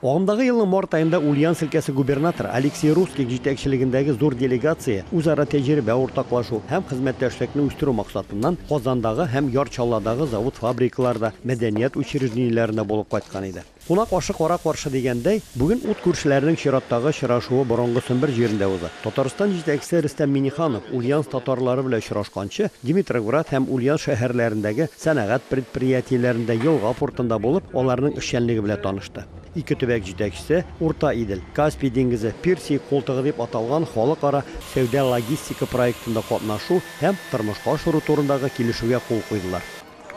Ағымдағы елның март айында Ульяновск өлкәсе губернаторы Алексей Русских җитәкчелегендәге зур делегация үзара тәҗрибә уртаклашу һәм хезмәттәшлекне үстерү максатыннан Казандагы һәм Ярчалладагы завод-фабрикаларда, мәдәният учреждениеләрендә булып кайткан иде. Кунак ашы кара каршы дигәндәй, бүген ут күршеләрнең чираттагы очрашуы борынгысын бер җирендә узды. Татарстан җитәкчесе Рөстәм Миңнеханов Ульяновск татарлары белән очрашканчы Димитровград һәм Ульяновск шәһәрләрендәге сәнәгать предприятиеләрендә Елга портында булып, аларның эшчәнлеге белән танышты. Ике төбәк җитәкчесе Урта Идел, Каспий диңгезе, Персия култыгы дип аталган халыкара сәүдә логистика проектында катнашу һәм тормышка ашыру турындагы килешүгә кул куйдылар.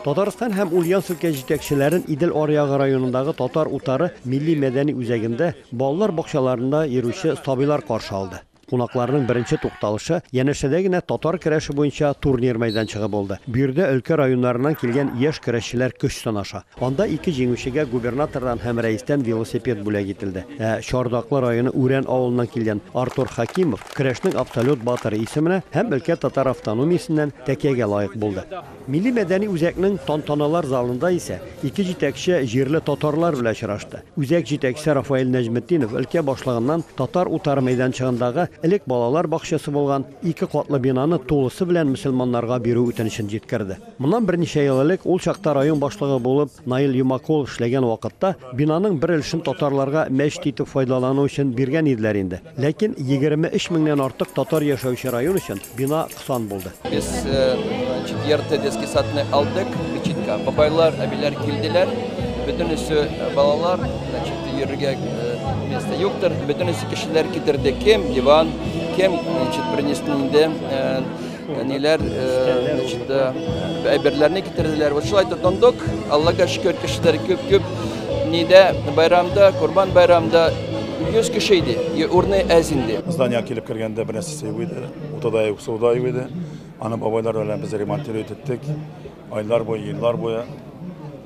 Татарстан һәм Ульяновск өлкә җитәкчеләрен Идел аръягы районындагы татар утары милли мәдәни үзәгендә балалар бакчаларында йөрүче сабыйлар каршы алды. Кунакларның беренче тукталышы янәшәдә генә татар көрәше буенча турнир мәйданчыгы булды. Бу yerдә өлкә районнарыннан килгән яшь көрәшчеләр көч сынаша. Анда ике җиңүчегә губернатордан һәм рәистән велосипед бүләк ителде. Чардаклы районы Үрән авылыннан килгән Артур Хакимов көрәшнең абсолют батыры исеменә һәм өлкә татар автономиясеннән тәкәгә лаек булды. Милли мәдәни үзәкнең тантаналар залында исә ике җитәкче җирле татарлар белән очрашты. Үзәк җитәкчесе Рафаэль Нәҗметдинов өлкә башлыгыннан татар утары мәйданчыгындагы элек балалар бакчасы булган ике катлы бинаны тулысы белән мөселманнарга бирү үтенечен җиткерде. Моннан берничә ел элек ул чакта район башлыгы булып Наил Юмакул эшләгән вакытта бинаның бер өлешен татарларга мәчет итеп файдалану өчен биргән иделәр инде. Ләкин 23 меңнән артык татар яшәүче район өчен бина кысан булды. Сатны алдык, бичитка. Бабайлар, әбиләр килделәр. Бөтенесе балалар, йөрергә место юктыр. Бөтенесе кешеләр китерде. Кем диван, кем принесли инде. Ниләр, әйберләрне китерделәр. Вот шулай тотындык. Аллага шөкер, кешеләр күп. Нидә байрамда, Курбан байрамда 100 кеше иде. Урны әз инде. Здание килеп кергәндә бер нәрсә иде. Утада юк, суда иде. Аны бабайлар белән без ремонтировать иттек. Айлар буе, еллар буе.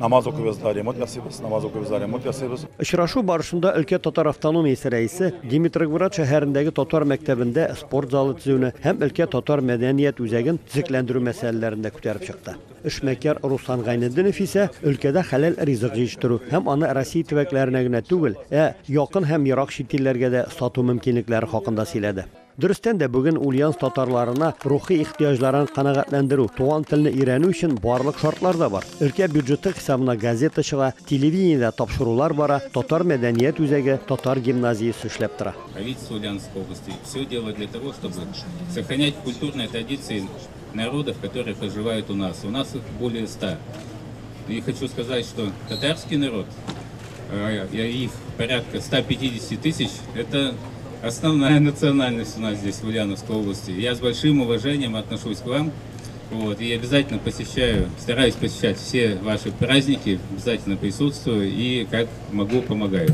Намаз укыбыз, ремонт ясыйбыз, намаз укыбыз, ремонт ясыйбыз. Очрашу барышында өлкә татар автономиясе рәисе Димитровград шәһәрендәге татар мәктәбендә спорт залы төзүне һәм өлкә татар мәдәният үзәген төзекләндерү мәсьәләләрендә күтәреп чыкты. Эшмәкәр Руслан Гайнетдинов исә өлкәдә хәләл ризык җитештерү һәм аны Россия төбәкләренә генә түгел, якын һәм ерак чит илләргә дә сату мөмкинлекләре хакында сөйләде. Дөрестән дә бүген Ульяновск татарларына рухи ихтыяҗларын канәгатьләндерү, туган телне өйрәнү өчен барлык шартлар да бар. Өлкә бюджеты хисабына газета чыга, телевидениедә тапшырулар бара, татар мәдәният үзәге, татар гимназиясе эшләп тора. Правительство Ульяновской области все делает для того, чтобы сохранять культурные традиции народов, которые проживают у нас. У нас их более 100. И хочу сказать, что татарский народ, их порядка 150 тысяч, это основная национальность у нас здесь, в Ульяновской области. Я с большим уважением отношусь к вам. И обязательно стараюсь посещать все ваши праздники, обязательно присутствую и как могу, помогаю.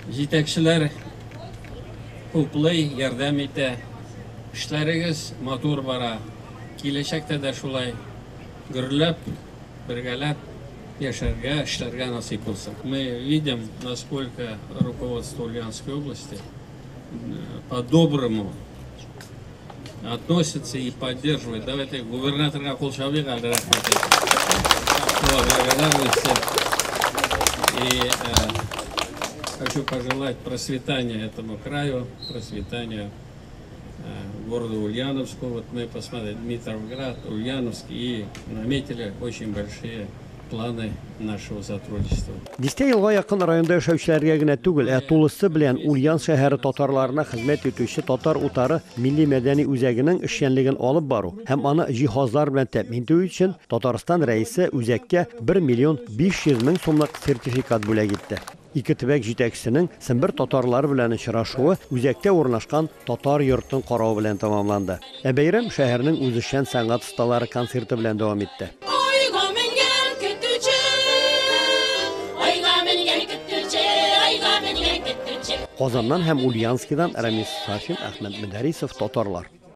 Җитәкчеләр күпләй ярдәм итә. Эшләрегез матур бара. Киләчәктә дә шулай гөрләп, бергәләп яшәргә, эшләргә насыйп булсын. Мы видим, насколько руководство Ульяновской области по-доброму относится и поддерживает. Давайте губернаторга Кулшавига и хочу пожелать процветания этому краю, процветания города Ульяновску. Вот мы посмотрели Дмитровград, Ульяновск и наметили очень большие планы нашего сотрудничества. Дистә елга якын районда яшәүчеләргә генә түгел, тулысы белән Ульяновск шәһәре татарларына хезмәт итүче татар утары милли мәдәни үзәгенең эшчәнлеген алып бару һәм аны җиһазлар белән тәэмин итү өчен Татарстан рәисе үзәккә 1 500 000 сумлык сертификат бүләк итте. Ике төбәк җитәкчесенең Сембер татарлары белән очрашуы үзәктә урнашкан татар йортын карау белән тәмамланды. Бәйрәм шәһәрнең үзешчән сәнгать осталары концерты белән дәвам итте. Казаннан һәм Ульяновскидан Рамис Сафин, Әхмәт Мөдәрисов, татарлар.